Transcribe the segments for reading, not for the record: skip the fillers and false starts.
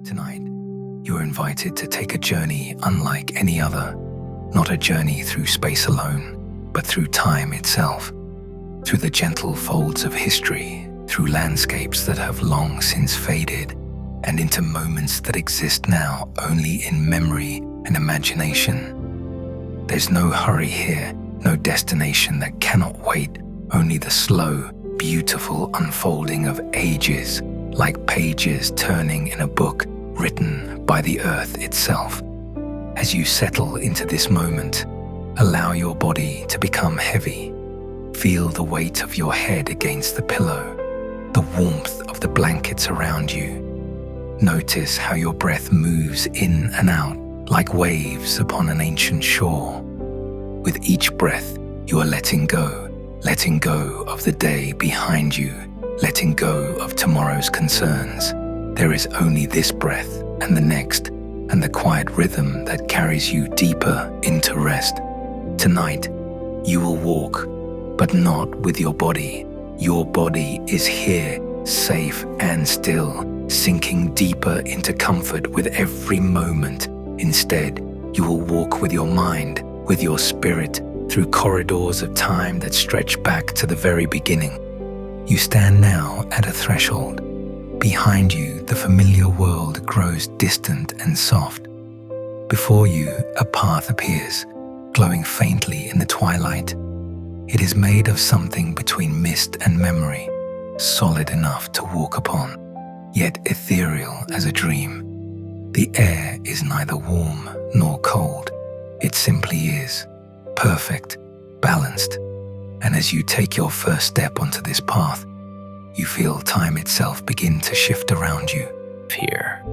Tonight, you are invited to take a journey unlike any other, not a journey through space alone, but through time itself, through the gentle folds of history, through landscapes that have long since faded, and into moments that exist now only in memory and imagination. There's no hurry here, no destination that cannot wait, only the slow, beautiful unfolding of ages, like pages turning in a book written by the earth itself. As you settle into this moment, allow your body to become heavy. Feel the weight of your head against the pillow, the warmth of the blankets around you. Notice how your breath moves in and out like waves upon an ancient shore. With each breath, you are letting go of the day behind you, letting go of tomorrow's concerns. There is only this breath and the next, and the quiet rhythm that carries you deeper into rest. Tonight, you will walk, but not with your body. Your body is here, safe and still, sinking deeper into comfort with every moment. Instead, you will walk with your mind, with your spirit, through corridors of time that stretch back to the very beginning. You stand now at a threshold. Behind you, the familiar world grows distant and soft. Before you, a path appears, glowing faintly in the twilight. It is made of something between mist and memory, solid enough to walk upon, yet ethereal as a dream. The air is neither warm nor cold. It simply is, perfect, balanced. And as you take your first step onto this path, you feel time itself begin to shift around you. Here,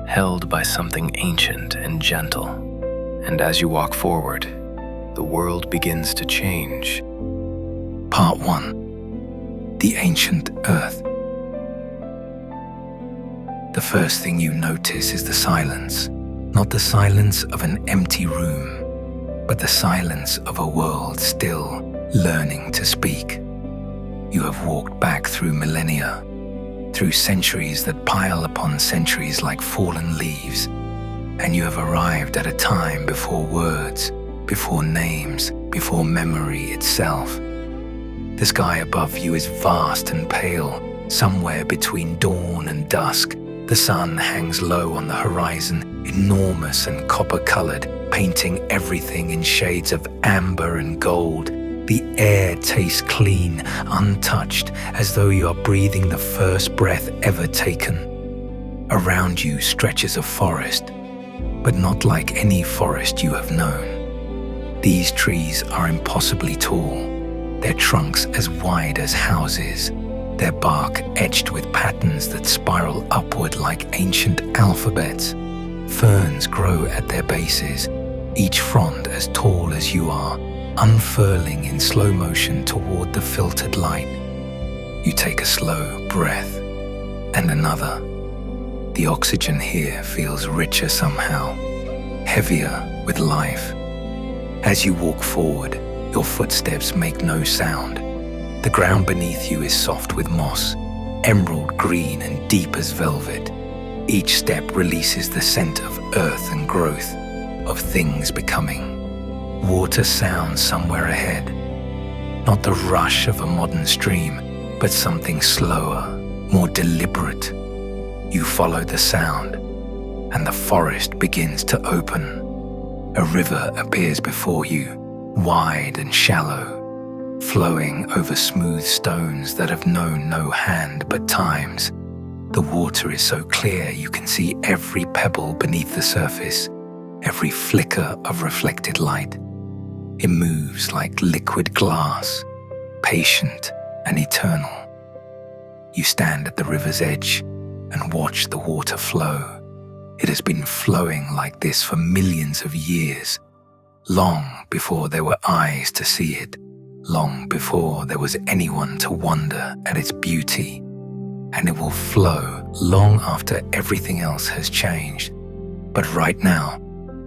held by something ancient and gentle. And as you walk forward, the world begins to change. Part 1. The Ancient Earth. The first thing you notice is the silence. Not the silence of an empty room, but the silence of a world still learning to speak. You have walked back through millennia, through centuries that pile upon centuries like fallen leaves, and you have arrived at a time before words, before names, before memory itself. The sky above you is vast and pale, somewhere between dawn and dusk. The sun hangs low on the horizon, enormous and copper-colored, painting everything in shades of amber and gold. The air tastes clean, untouched, as though you are breathing the first breath ever taken. Around you stretches a forest, but not like any forest you have known. These trees are impossibly tall, their trunks as wide as houses, their bark etched with patterns that spiral upward like ancient alphabets. Ferns grow at their bases, each frond as tall as you are, unfurling in slow motion toward the filtered light. You take a slow breath, and another. The oxygen here feels richer somehow, heavier with life. As you walk forward, your footsteps make no sound. The ground beneath you is soft with moss, emerald green and deep as velvet. Each step releases the scent of earth and growth, of things becoming. Water sounds somewhere ahead. Not the rush of a modern stream, but something slower, more deliberate. You follow the sound, and the forest begins to open. A river appears before you, wide and shallow, flowing over smooth stones that have known no hand but time's. The water is so clear you can see every pebble beneath the surface, every flicker of reflected light. It moves like liquid glass, patient and eternal. You stand at the river's edge and watch the water flow. It has been flowing like this for millions of years, long before there were eyes to see it, long before there was anyone to wonder at its beauty. And it will flow long after everything else has changed. But right now,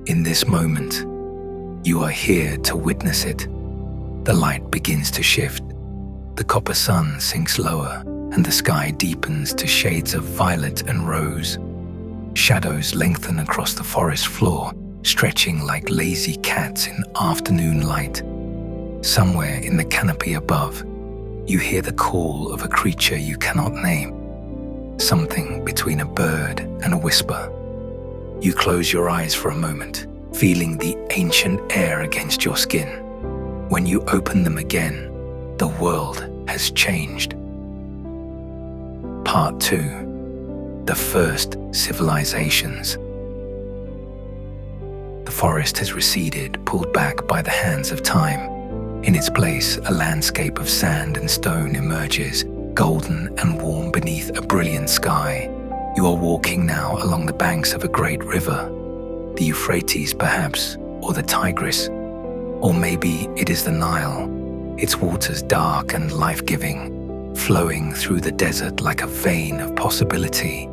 in this moment, you are here to witness it. The light begins to shift. The copper sun sinks lower, and the sky deepens to shades of violet and rose. Shadows lengthen across the forest floor, stretching like lazy cats in afternoon light. Somewhere in the canopy above, you hear the call of a creature you cannot name, something between a bird and a whisper. You close your eyes for a moment, feeling the ancient air against your skin. When you open them again, the world has changed. Part 2. The First Civilizations. The forest has receded, pulled back by the hands of time. In its place, a landscape of sand and stone emerges, golden and warm beneath a brilliant sky. You are walking now along the banks of a great river, the Euphrates perhaps, or the Tigris, or maybe it is the Nile, its waters dark and life-giving, flowing through the desert like a vein of possibility.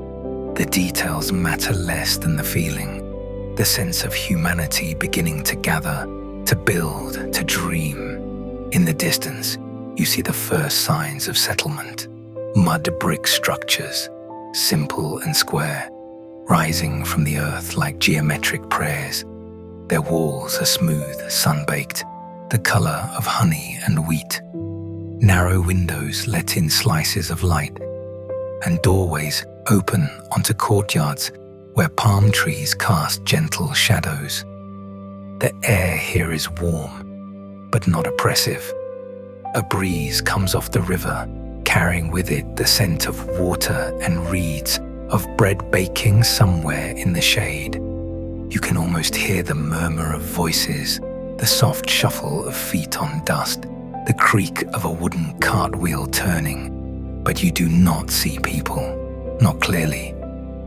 The details matter less than the feeling, the sense of humanity beginning to gather, to build, to dream. In the distance, you see the first signs of settlement, mud brick structures, simple and square, rising from the earth like geometric prayers. Their walls are smooth, sun-baked, the color of honey and wheat. Narrow windows let in slices of light, and doorways open onto courtyards where palm trees cast gentle shadows. The air here is warm, but not oppressive. A breeze comes off the river, carrying with it the scent of water and reeds, of bread baking somewhere in the shade. You can almost hear the murmur of voices, the soft shuffle of feet on dust, the creak of a wooden cartwheel turning. But you do not see people, not clearly.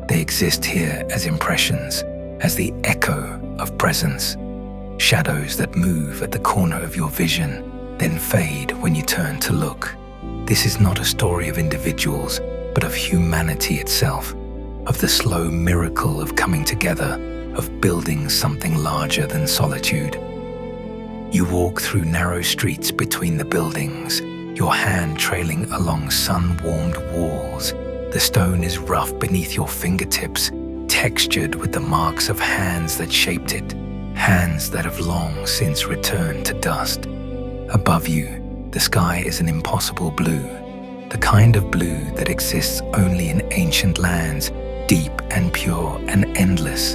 They exist here as impressions, as the echo of presence. Shadows that move at the corner of your vision, then fade when you turn to look. This is not a story of individuals, but of humanity itself, of the slow miracle of coming together, of building something larger than solitude. You walk through narrow streets between the buildings, your hand trailing along sun-warmed walls. The stone is rough beneath your fingertips, textured with the marks of hands that shaped it, hands that have long since returned to dust. Above you, the sky is an impossible blue, the kind of blue that exists only in ancient lands, deep and pure and endless.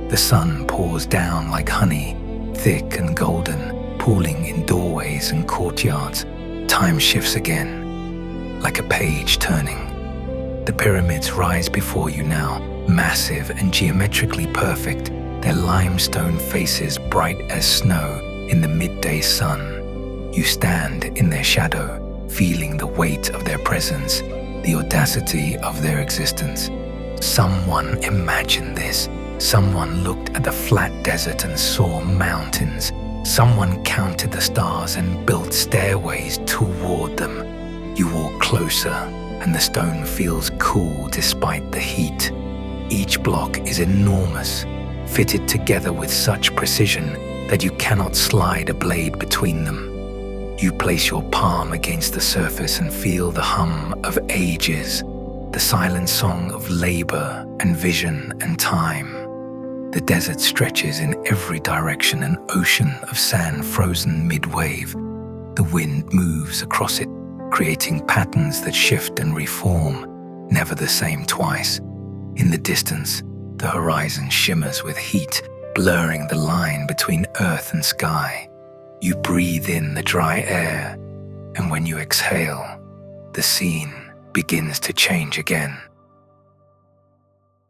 The sun pours down like honey, thick and golden, pooling in doorways and courtyards. Time shifts again, like a page turning. The pyramids rise before you now, massive and geometrically perfect, their limestone faces bright as snow in the midday sun. You stand in their shadow, feeling the weight of their presence, the audacity of their existence. Someone imagined this. Someone looked at the flat desert and saw mountains. Someone counted the stars and built stairways toward them. You walk closer, and the stone feels cool despite the heat. Each block is enormous, fitted together with such precision that you cannot slide a blade between them. You place your palm against the surface and feel the hum of ages, the silent song of labor and vision and time. The desert stretches in every direction, an ocean of sand frozen mid-wave. The wind moves across it, creating patterns that shift and reform, never the same twice. In the distance, the horizon shimmers with heat, blurring the line between earth and sky. You breathe in the dry air, and when you exhale, the scene begins to change again.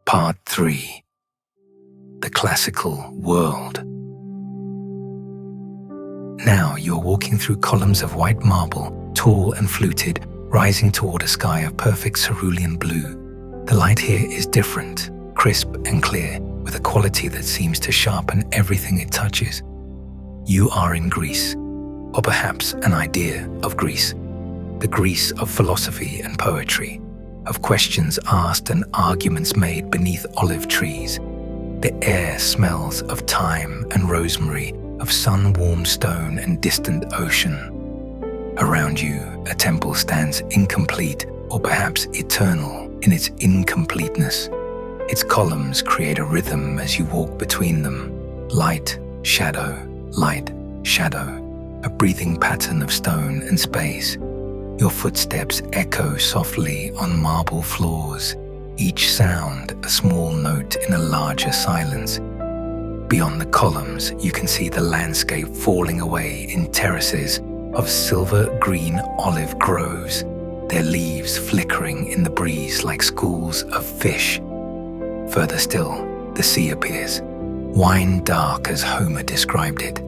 Part 3. The classical world. Now you're walking through columns of white marble, tall and fluted, rising toward a sky of perfect cerulean blue. The light here is different, crisp and clear, with a quality that seems to sharpen everything it touches. You are in Greece, or perhaps an idea of Greece, the Greece of philosophy and poetry, of questions asked and arguments made beneath olive trees. The air smells of thyme and rosemary, of sun-warmed stone and distant ocean. Around you, a temple stands incomplete, or perhaps eternal in its incompleteness. Its columns create a rhythm as you walk between them. Light, shadow, a breathing pattern of stone and space. Your footsteps echo softly on marble floors, each sound a small note in a larger silence. Beyond the columns, you can see the landscape falling away in terraces of silver-green olive groves, their leaves flickering in the breeze like schools of fish. Further still, the sea appears, wine dark as Homer described it,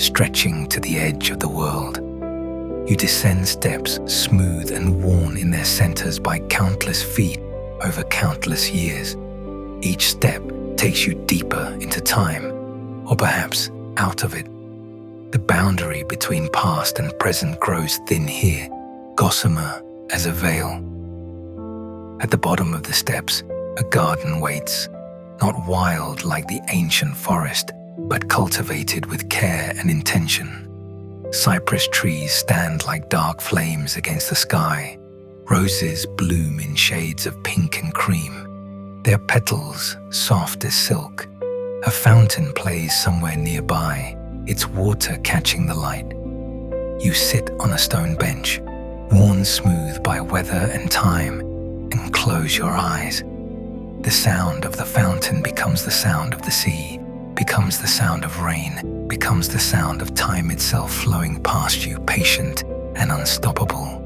stretching to the edge of the world. You descend steps smooth and worn in their centers by countless feet over countless years. Each step takes you deeper into time, or perhaps out of it. The boundary between past and present grows thin here, gossamer as a veil. At the bottom of the steps, a garden waits, not wild like the ancient forest, but cultivated with care and intention. Cypress trees stand like dark flames against the sky. Roses bloom in shades of pink and cream, their petals soft as silk. A fountain plays somewhere nearby, its water catching the light. You sit on a stone bench, worn smooth by weather and time, and close your eyes. The sound of the fountain becomes the sound of the sea, becomes the sound of rain, becomes the sound of time itself flowing past you, patient and unstoppable.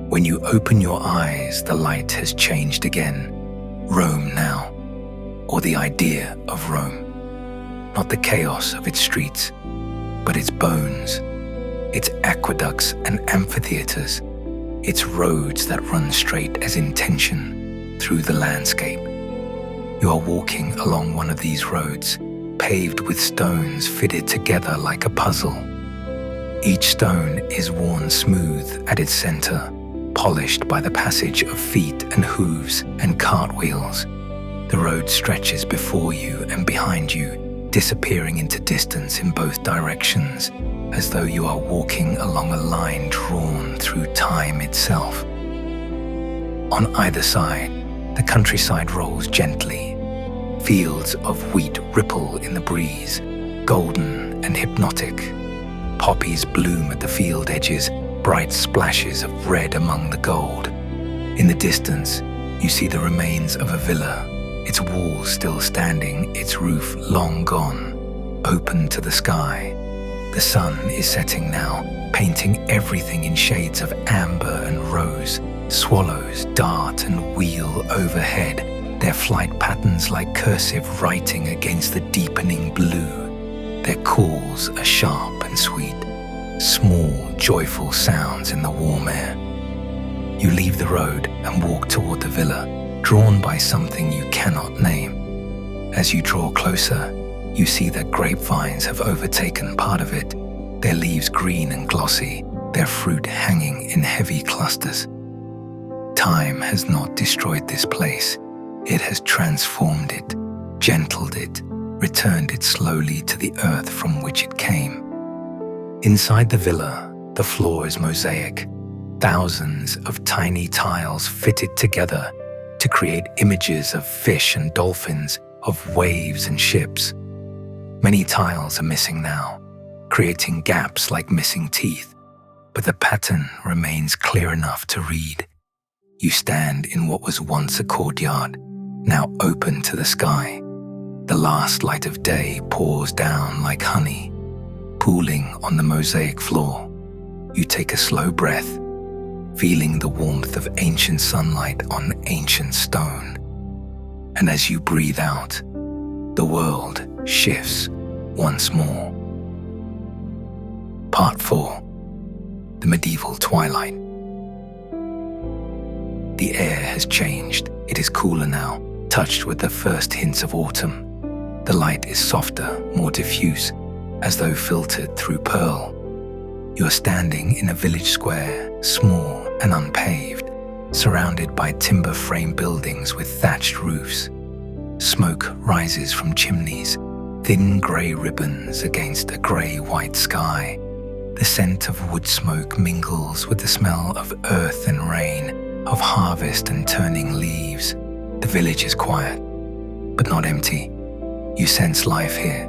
When you open your eyes, the light has changed again. Rome now, or the idea of Rome. Not the chaos of its streets, but its bones, its aqueducts and amphitheaters, its roads that run straight as intention through the landscape. You are walking along one of these roads, paved with stones fitted together like a puzzle. Each stone is worn smooth at its center, polished by the passage of feet and hooves and cartwheels. The road stretches before you and behind you, disappearing into distance in both directions, as though you are walking along a line drawn through time itself. On either side, the countryside rolls gently. Fields of wheat ripple in the breeze, golden and hypnotic. Poppies bloom at the field edges, bright splashes of red among the gold. In the distance, you see the remains of a villa, its walls still standing, its roof long gone, open to the sky. The sun is setting now, painting everything in shades of amber and rose. Swallows dart and wheel overhead, their flight patterns like cursive writing against the deepening blue. Their calls are sharp and sweet, small, joyful sounds in the warm air. You leave the road and walk toward the villa, drawn by something you cannot name. As you draw closer, you see that grapevines have overtaken part of it, their leaves green and glossy, their fruit hanging in heavy clusters. Time has not destroyed this place. It has transformed it, gentled it, returned it slowly to the earth from which it came. Inside the villa, the floor is mosaic, thousands of tiny tiles fitted together to create images of fish and dolphins, of waves and ships. Many tiles are missing now, creating gaps like missing teeth, but the pattern remains clear enough to read. You stand in what was once a courtyard, now open to the sky. The last light of day pours down like honey, pooling on the mosaic floor. You take a slow breath, feeling the warmth of ancient sunlight on ancient stone. And as you breathe out, the world shifts once more. Part 4. The Medieval Twilight. The air has changed. It is cooler now, touched with the first hints of autumn. The light is softer, more diffuse, as though filtered through pearl. You are standing in a village square, small and unpaved, surrounded by timber frame buildings with thatched roofs. Smoke rises from chimneys, thin grey ribbons against a grey-white sky. The scent of wood smoke mingles with the smell of earth and rain, of harvest and turning leaves. The village is quiet. but not empty. You sense life here,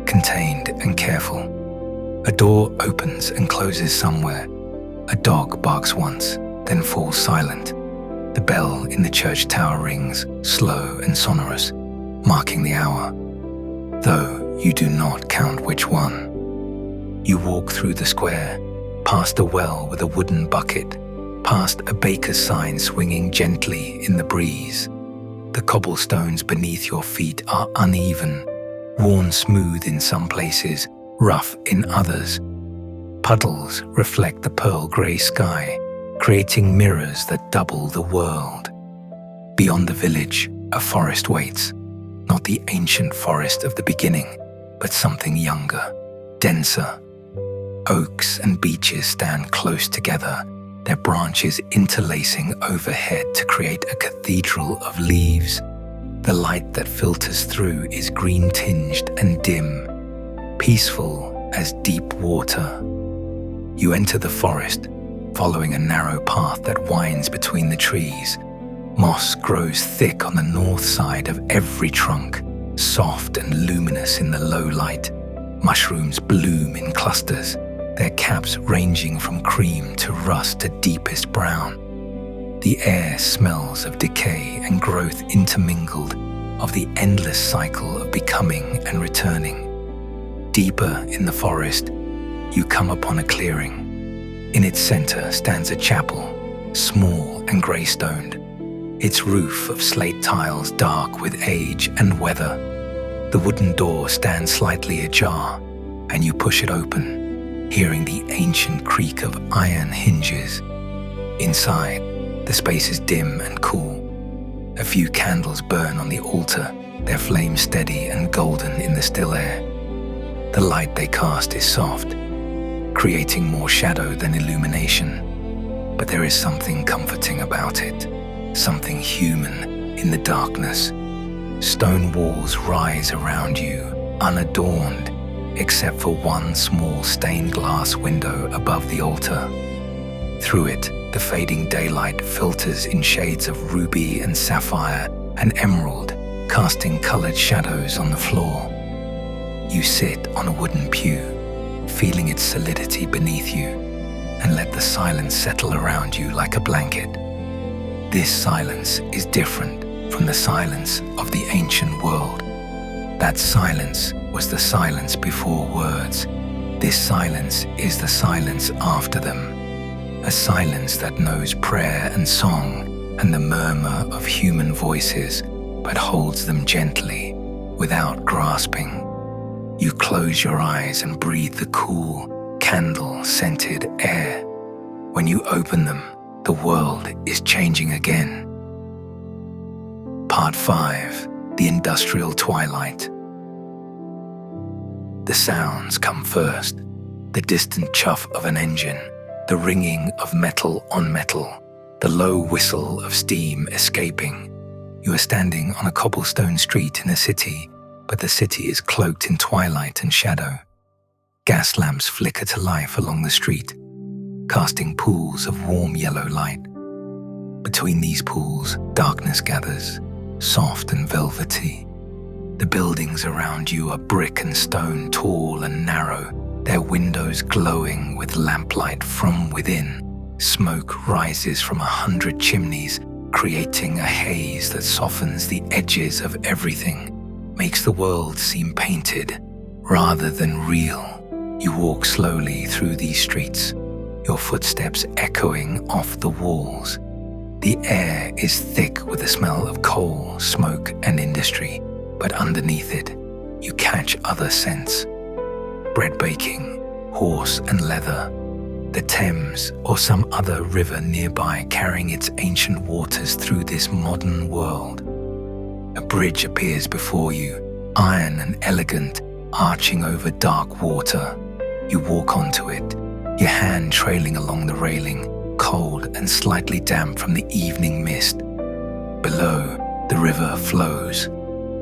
contained and careful. A door opens and closes somewhere. A dog barks once, then falls silent. The bell in the church tower rings, slow and sonorous, marking the hour, though you do not count which one. You walk through the square, past a well with a wooden bucket, past a baker's sign swinging gently in the breeze. The cobblestones beneath your feet are uneven, worn smooth in some places, rough in others. Puddles reflect the pearl grey sky, creating mirrors that double the world. Beyond the village, a forest waits, not the ancient forest of the beginning, but something younger, denser. Oaks and beeches stand close together, their branches interlacing overhead to create a cathedral of leaves. The light that filters through is green-tinged and dim, peaceful as deep water. You enter the forest, following a narrow path that winds between the trees. Moss grows thick on the north side of every trunk, soft and luminous in the low light. Mushrooms bloom in clusters, their caps ranging from cream to rust to deepest brown. The air smells of decay and growth intermingled, of the endless cycle of becoming and returning. Deeper in the forest, you come upon a clearing. In its center stands a chapel, small and grey-stoned, its roof of slate tiles dark with age and weather. The wooden door stands slightly ajar, and you push it open, hearing the ancient creak of iron hinges. Inside, the space is dim and cool. A few candles burn on the altar, their flame steady and golden in the still air. The light they cast is soft, creating more shadow than illumination. But there is something comforting about it, something human in the darkness. Stone walls rise around you, unadorned, except for one small stained glass window above the altar. Through it, the fading daylight filters in shades of ruby and sapphire and emerald, casting colored shadows on the floor. You sit on a wooden pew, feeling its solidity beneath you, and let the silence settle around you like a blanket. This silence is different from the silence of the ancient world. That silence was the silence before words. This silence is the silence after them. A silence that knows prayer and song and the murmur of human voices, but holds them gently, without grasping. You close your eyes and breathe the cool, candle-scented air. When you open them, the world is changing again. Part 5. The Industrial Twilight. The sounds come first. The distant chuff of an engine, the ringing of metal on metal, the low whistle of steam escaping. You are standing on a cobblestone street in a city, but the city is cloaked in twilight and shadow. Gas lamps flicker to life along the street, casting pools of warm yellow light. Between these pools, darkness gathers, soft and velvety. The buildings around you are brick and stone, tall and narrow, their windows glowing with lamplight from within. Smoke rises from 100 chimneys, creating a haze that softens the edges of everything, makes the world seem painted rather than real. You walk slowly through these streets, your footsteps echoing off the walls. The air is thick with the smell of coal, smoke, and industry, but underneath it, you catch other scents. Bread baking, horse and leather, the Thames or some other river nearby carrying its ancient waters through this modern world. A bridge appears before you, iron and elegant, arching over dark water. You walk onto it, your hand trailing along the railing, cold and slightly damp from the evening mist. Below, the river flows,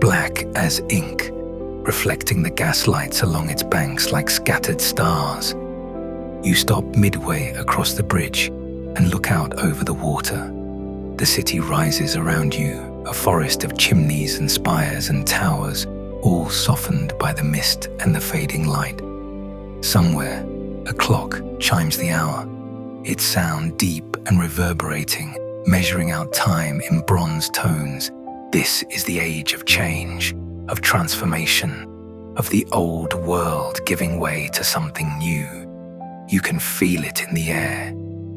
black as ink, reflecting the gaslights along its banks like scattered stars. You stop midway across the bridge and look out over the water. The city rises around you, a forest of chimneys and spires and towers, all softened by the mist and the fading light. Somewhere, a clock chimes the hour, its sound deep and reverberating, measuring out time in bronze tones. This is the age of change, of transformation, of the old world giving way to something new. You can feel it in the air,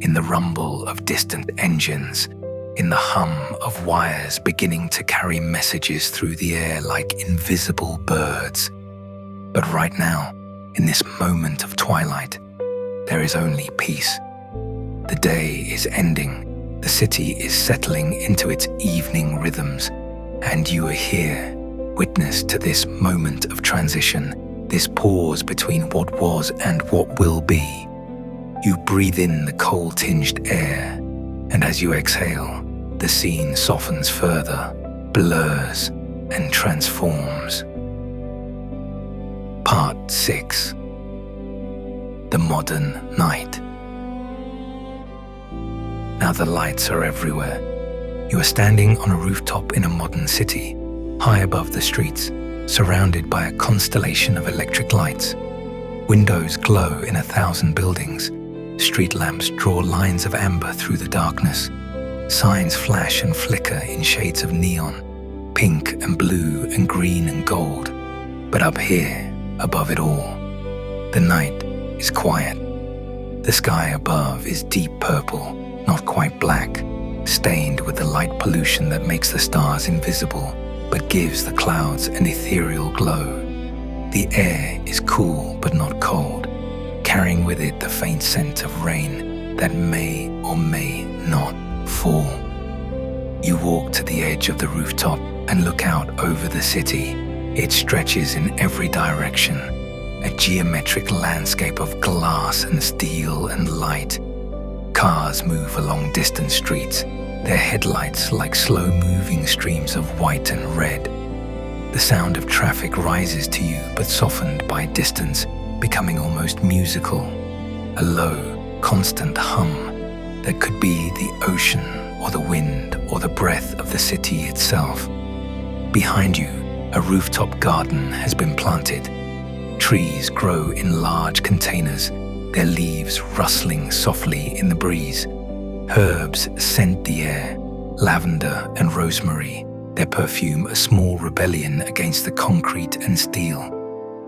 in the rumble of distant engines, in the hum of wires beginning to carry messages through the air like invisible birds. But right now, in this moment of twilight, there is only peace. The day is ending, the city is settling into its evening rhythms, and you are here, witness to this moment of transition, this pause between what was and what will be. You breathe in the coal-tinged air, and as you exhale, the scene softens further, blurs, and transforms. Part 6. The Modern Night. Now the lights are everywhere. You are standing on a rooftop in a modern city, high above the streets, surrounded by a constellation of electric lights. Windows glow in 1,000 buildings. Street lamps draw lines of amber through the darkness. Signs flash and flicker in shades of neon, pink and blue and green and gold. But up here, above it all, the night is quiet. The sky above is deep purple, not quite black, stained with the light pollution that makes the stars invisible, but gives the clouds an ethereal glow. The air is cool but not cold, carrying with it the faint scent of rain that may or may not fall. You walk to the edge of the rooftop and look out over the city. It stretches in every direction, a geometric landscape of glass and steel and light. Cars move along distant streets, their headlights like slow-moving streams of white and red. The sound of traffic rises to you but softened by distance, becoming almost musical. A low, constant hum that could be the ocean or the wind or the breath of the city itself. Behind you, a rooftop garden has been planted. Trees grow in large containers, their leaves rustling softly in the breeze. Herbs scent the air, lavender and rosemary, their perfume a small rebellion against the concrete and steel.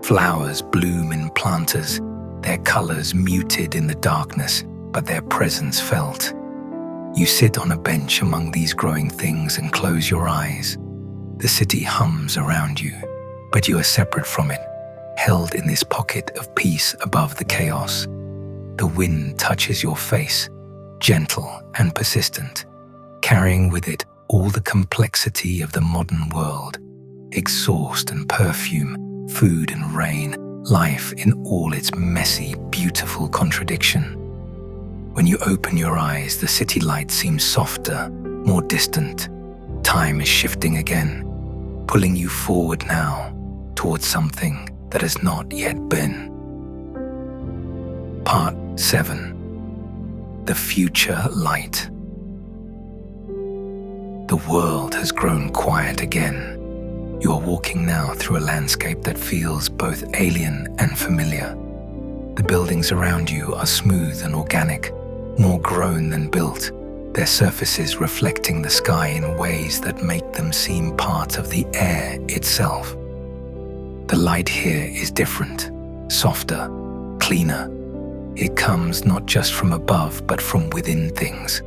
Flowers bloom in planters, their colors muted in the darkness, but their presence felt. You sit on a bench among these growing things and close your eyes. The city hums around you, but you are separate from it, held in this pocket of peace above the chaos. The wind touches your face, gentle and persistent, carrying with it all the complexity of the modern world, exhaust and perfume, food and rain, life in all its messy, beautiful contradiction. When you open your eyes, the city light seems softer, more distant. Time is shifting again, pulling you forward now towards something that has not yet been. Part 7. The Future Light. The world has grown quiet again. You are walking now through a landscape that feels both alien and familiar. The buildings around you are smooth and organic, more grown than built, their surfaces reflecting the sky in ways that make them seem part of the air itself. The light here is different, softer, cleaner. It comes not just from above, but from within things,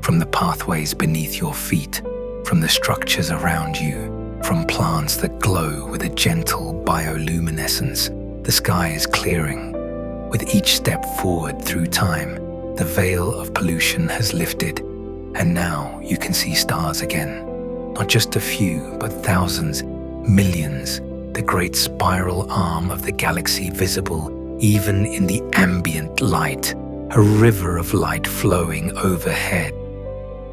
from the pathways beneath your feet, from the structures around you, from plants that glow with a gentle bioluminescence. The sky is clearing. With each step forward through time, the veil of pollution has lifted, and now you can see stars again. Not just a few, but thousands, millions, the great spiral arm of the galaxy visible even in the ambient light, a river of light flowing overhead.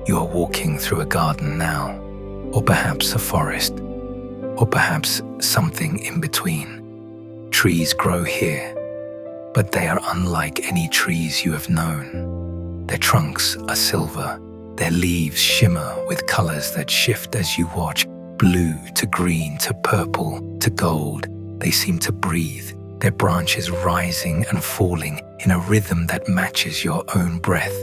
You are walking through a garden now, or perhaps a forest, or perhaps something in between. Trees grow here, but they are unlike any trees you have known. Their trunks are silver, Their leaves shimmer with colors that shift as you watch, blue to green to purple to gold. They seem to breathe, their branches rising and falling in a rhythm that matches your own breath.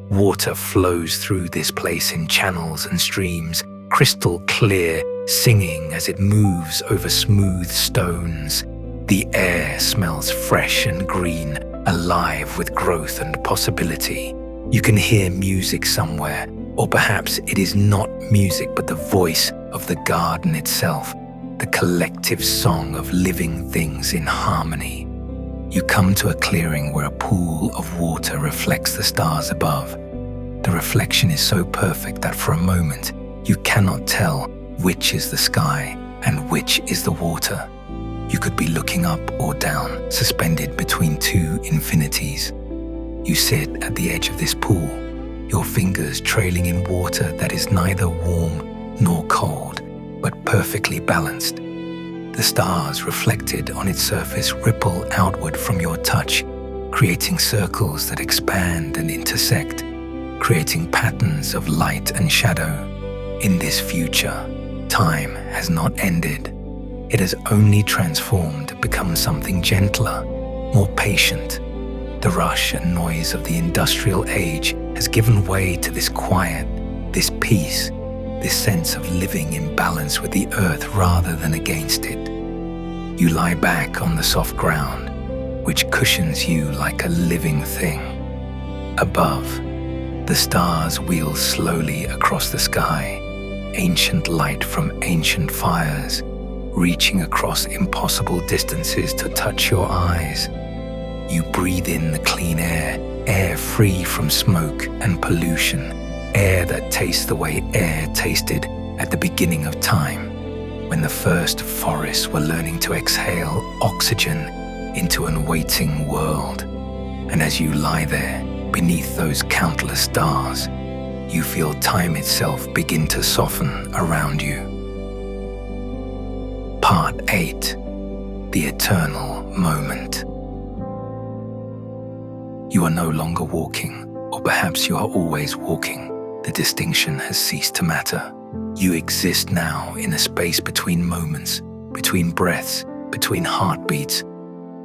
Water flows through this place in channels and streams, crystal clear, singing as it moves over smooth stones. The air smells fresh and green, alive with growth and possibility. You can hear music somewhere, or perhaps it is not music but the voice of the garden itself, the collective song of living things in harmony. You come to a clearing where a pool of water reflects the stars above. The reflection is so perfect that for a moment you cannot tell which is the sky and which is the water. You could be looking up or down, suspended between two infinities. You sit at the edge of this pool, your fingers trailing in water that is neither warm nor cold, but perfectly balanced. The stars reflected on its surface ripple outward from your touch, creating circles that expand and intersect, creating patterns of light and shadow. In this future, time has not ended. It has only transformed, become something gentler, more patient. The rush and noise of the industrial age has given way to this quiet, this peace, this sense of living in balance with the earth rather than against it. You lie back on the soft ground, which cushions you like a living thing. Above, the stars wheel slowly across the sky, ancient light from ancient fires, reaching across impossible distances to touch your eyes. You breathe in the clean air, air free from smoke and pollution, air that tastes the way air tasted at the beginning of time, when the first forests were learning to exhale oxygen into an awaiting world. And as you lie there, beneath those countless stars, you feel time itself begin to soften around you. Part 8. The Eternal Moment. You are no longer walking, or perhaps you are always walking. The distinction has ceased to matter. You exist now in a space between moments, between breaths, between heartbeats.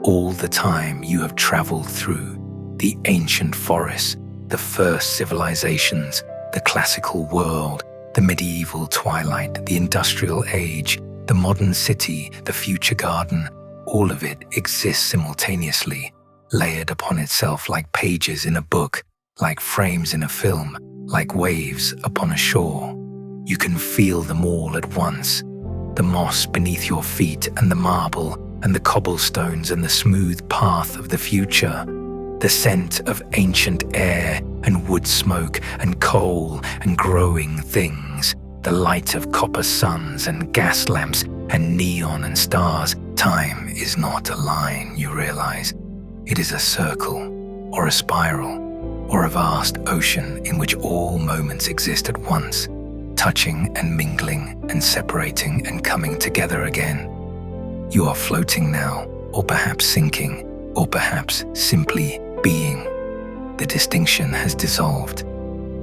All the time you have traveled through the ancient forests, the first civilizations, the classical world, the medieval twilight, the industrial age, the modern city, the future garden. All of it exists simultaneously, layered upon itself like pages in a book, like frames in a film, like waves upon a shore. You can feel them all at once. The moss beneath your feet and the marble and the cobblestones and the smooth path of the future. The scent of ancient air and wood smoke and coal and growing things. The light of copper suns and gas lamps and neon and stars. Time is not a line, you realize. It is a circle, or a spiral, or a vast ocean in which all moments exist at once, touching and mingling and separating and coming together again. You are floating now, or perhaps sinking, or perhaps simply being. The distinction has dissolved.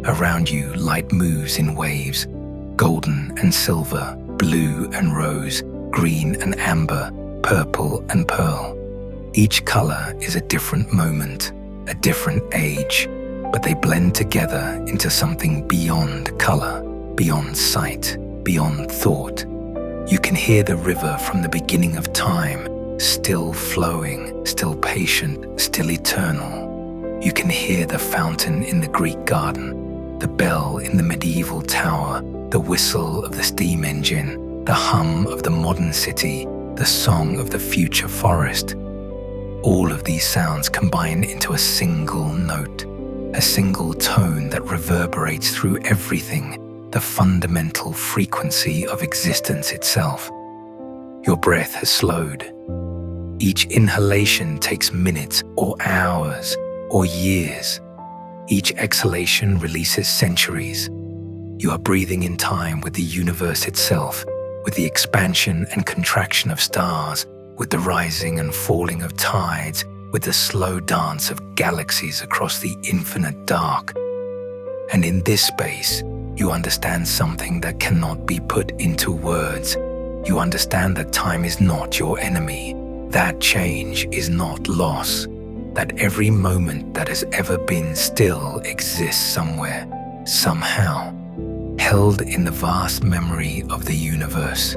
Around you, light moves in waves, golden and silver, blue and rose, green and amber, purple and pearl. Each color is a different moment, a different age, but they blend together into something beyond color, beyond sight, beyond thought. You can hear the river from the beginning of time, still flowing, still patient, still eternal. You can hear the fountain in the Greek garden, the bell in the medieval tower, the whistle of the steam engine, the hum of the modern city, the song of the future forest. All of these sounds combine into a single note, a single tone that reverberates through everything, the fundamental frequency of existence itself. Your breath has slowed. Each inhalation takes minutes or hours or years. Each exhalation releases centuries. You are breathing in time with the universe itself, with the expansion and contraction of stars, with the rising and falling of tides, with the slow dance of galaxies across the infinite dark. And in this space, you understand something that cannot be put into words. You understand that time is not your enemy, that change is not loss, that every moment that has ever been still exists somewhere, somehow, held in the vast memory of the universe.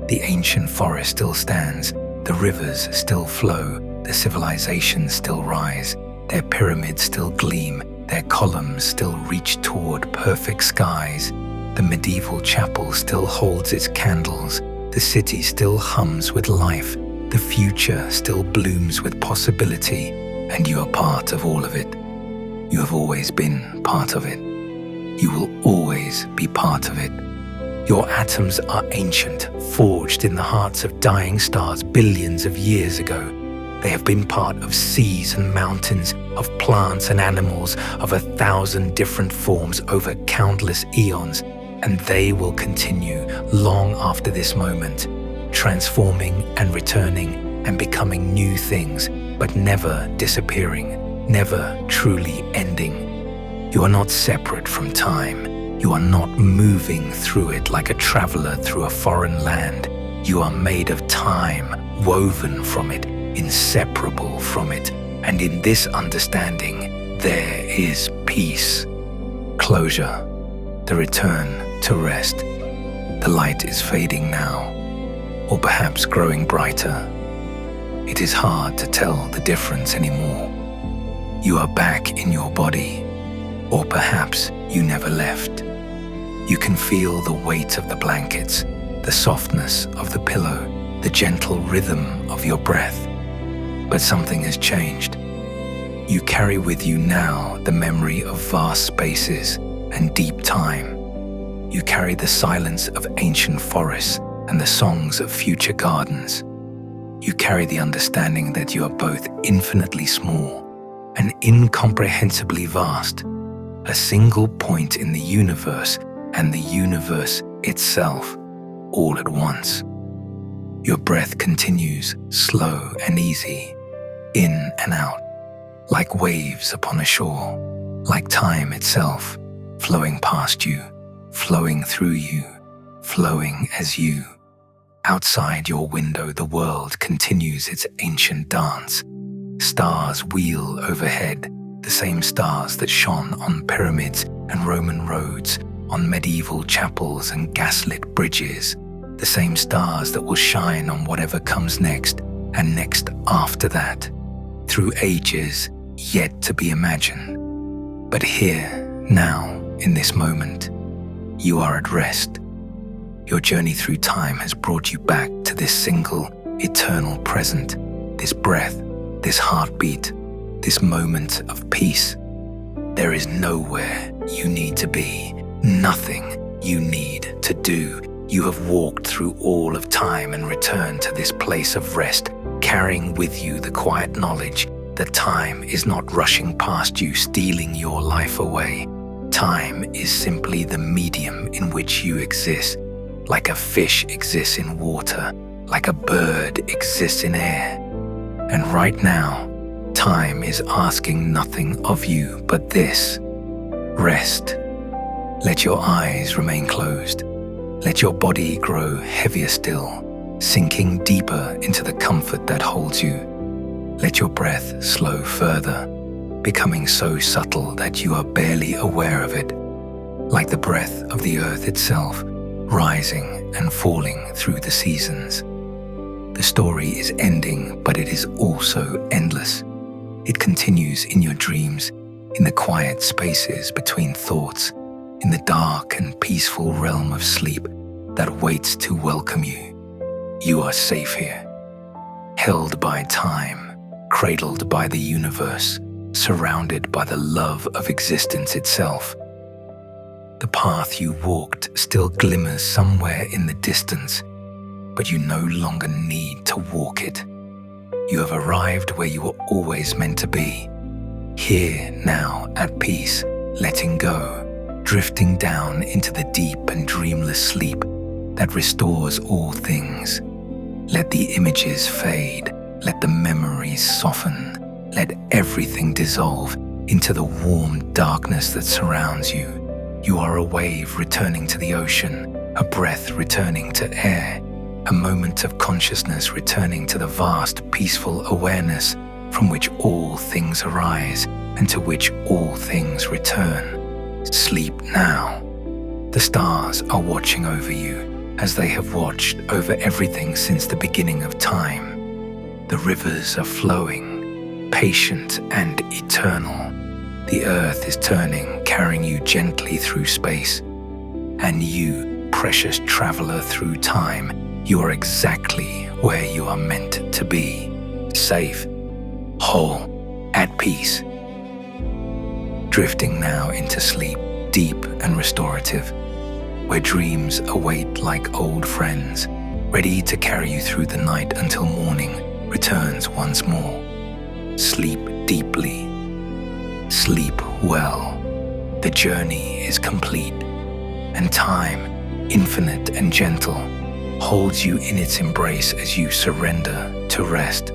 The ancient forest still stands, the rivers still flow, the civilizations still rise, their pyramids still gleam, their columns still reach toward perfect skies. The medieval chapel still holds its candles, the city still hums with life, the future still blooms with possibility, and you are part of all of it. You have always been part of it. You will always be part of it. Your atoms are ancient, forged in the hearts of dying stars billions of years ago. They have been part of seas and mountains, of plants and animals, of 1,000 different forms over countless eons, and they will continue long after this moment, transforming and returning and becoming new things, but never disappearing, never truly ending. You are not separate from time. You are not moving through it like a traveler through a foreign land. You are made of time, woven from it, inseparable from it, and in this understanding, there is peace, closure, the return to rest. The light is fading now, or perhaps growing brighter. It is hard to tell the difference anymore. You are back in your body, or perhaps you never left. You can feel the weight of the blankets, the softness of the pillow, the gentle rhythm of your breath. But something has changed. You carry with you now the memory of vast spaces and deep time. You carry the silence of ancient forests and the songs of future gardens. You carry the understanding that you are both infinitely small and incomprehensibly vast, a single point in the universe and the universe itself, all at once. Your breath continues slow and easy, in and out, like waves upon a shore, like time itself, flowing past you, flowing through you, flowing as you. Outside your window, the world continues its ancient dance. Stars wheel overhead, the same stars that shone on pyramids and Roman roads, on medieval chapels and gaslit bridges, the same stars that will shine on whatever comes next and next after that, through ages yet to be imagined. But here, now, in this moment, you are at rest. Your journey through time has brought you back to this single, eternal present, this breath, this heartbeat, this moment of peace. There is nowhere you need to be, nothing you need to do. You have walked through all of time and returned to this place of rest, carrying with you the quiet knowledge that time is not rushing past you, stealing your life away. Time is simply the medium in which you exist, like a fish exists in water, like a bird exists in air. And right now, time is asking nothing of you but this: rest. Let your eyes remain closed. Let your body grow heavier still, sinking deeper into the comfort that holds you. Let your breath slow further, becoming so subtle that you are barely aware of it, like the breath of the earth itself, rising and falling through the seasons. The story is ending, but it is also endless. It continues in your dreams, in the quiet spaces between thoughts, in the dark and peaceful realm of sleep that waits to welcome you. You are safe here, held by time, cradled by the universe, surrounded by the love of existence itself. The path you walked still glimmers somewhere in the distance, but you no longer need to walk it. You have arrived where you were always meant to be, here now at peace, letting go, drifting down into the deep and dreamless sleep that restores all things. Let the images fade, let the memories soften, let everything dissolve, into the warm darkness that surrounds you. You are a wave returning to the ocean, a breath returning to air, a moment of consciousness returning to the vast, peaceful awareness from which all things arise and to which all things return. Sleep now. The stars are watching over you as they have watched over everything since the beginning of time. The rivers are flowing, patient and eternal. The earth is turning, carrying you gently through space. And you, precious traveler through time, you are exactly where you are meant to be. Safe, whole, at peace. Drifting now into sleep, deep and restorative, where dreams await like old friends, ready to carry you through the night until morning returns once more. Sleep deeply. Sleep well. The journey is complete, and time, infinite and gentle, holds you in its embrace as you surrender to rest.